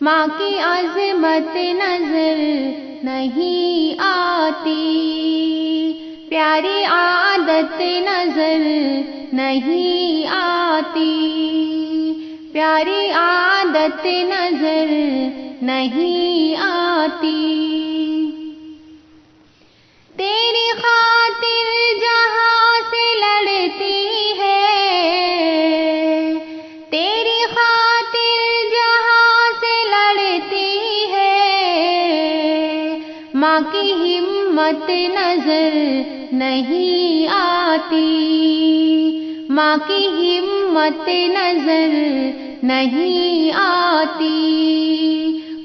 ماں کی عظمت نظر نہیں آتی، پیاری عادت نظر نہیں آتی، پیاری عادت نظر نہیں آتی۔ تیری خاطر جہاں سے لڑتی ہے، تیری خاطر جہاں سے لڑتی ہے، ماں کی ہمت نظر نہیں آتی، ماں کی ہمت نظر نہیں آتی،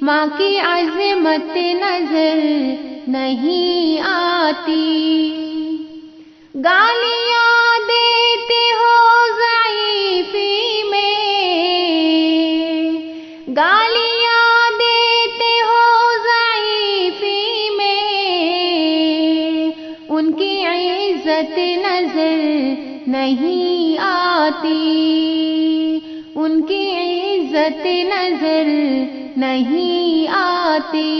ماں کی عظمت نظر نہیں آتی۔ گالیاں دیتے ہو ضعیفی میں، گالیاں دیتے ہو ضعیفی میں، ان کی عزت نظر نہیں آتی، ان کی عزت نظر نہیں آتی،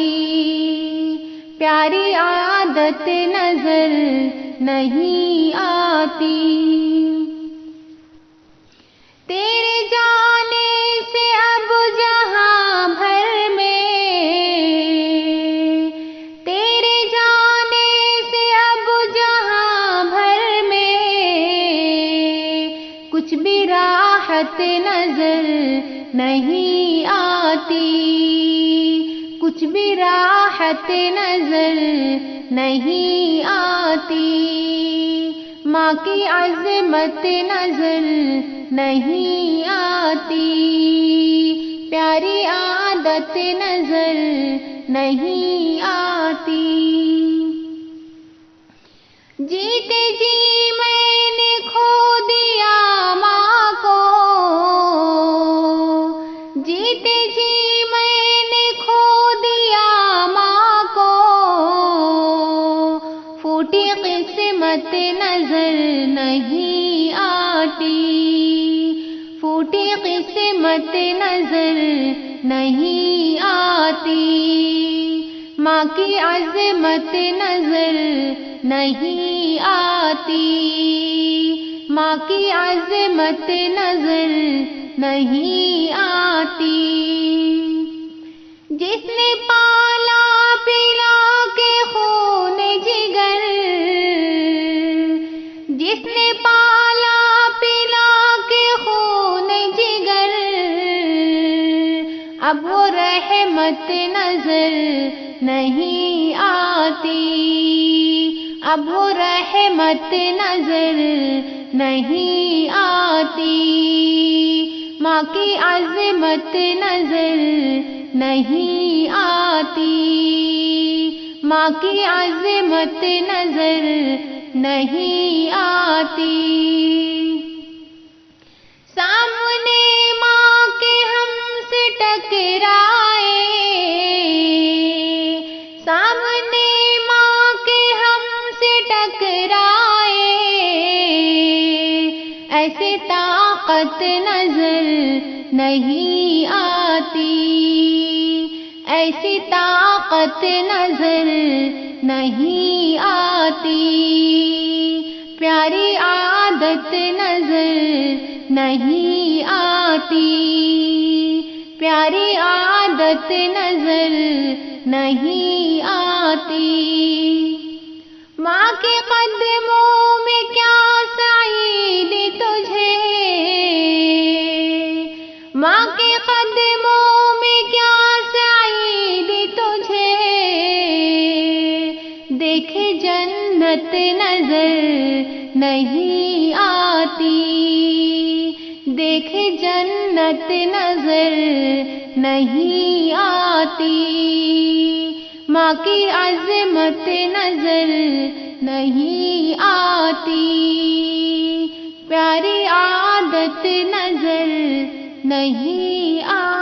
پیاری عادت نظر نہیں آتی۔ تیرے جانے سے اب جہاں بھر میں، تیرے جانے سے اب جہاں بھر میں، کچھ بھی راحت نظر نہیں آتی، کچھ بھی راحت نظر نہیں آتی، ماں کی عظمت نظر نہیں آتی، پیاری عادت نظر نہیں آتی۔ جیتے جی میں نے کھو دیا ماں کو، جیتے جی میں نے کھو دیا ماں کو، پھوٹی قسمت نظر نہیں آتی، پھوٹی قسمت نظر نہیں آتی، ماں کی عظمت نظر نہیں آتی، ماں کی عظمت نظر نہیں آتی۔ جس نے پالا پلا کے خون جگر، جس نے پالا پلا کے خون جگر، اب وہ رحمت نظر نہیں آتی، اب وہ رحمت نظر نہیں آتی، ماں کی عظمت نظر نہیں آتی، ماں کی عظمت نظر نہیں آتی۔ سامنے ماں کے ہم سے ٹکرائے، سامنے ماں کے ہم سے ٹکرائے، ایسے طاقت نظر نہیں آتی، ایسی طاقت نظر نہیں آتی، پیاری عادت نظر نہیں آتی، پیاری عادت نظر نہیں آتی۔ ماں کے قدموں میں کیا سعید تجھے، ماں کے قدموں میں کیا سعید تجھے، دیکھے جنت نظر نہیں آتی، دیکھے جنت نظر نہیں آتی، ماں کی عظمت نظر نہیں آتی، پیاری عادت نظر نہیں آتی۔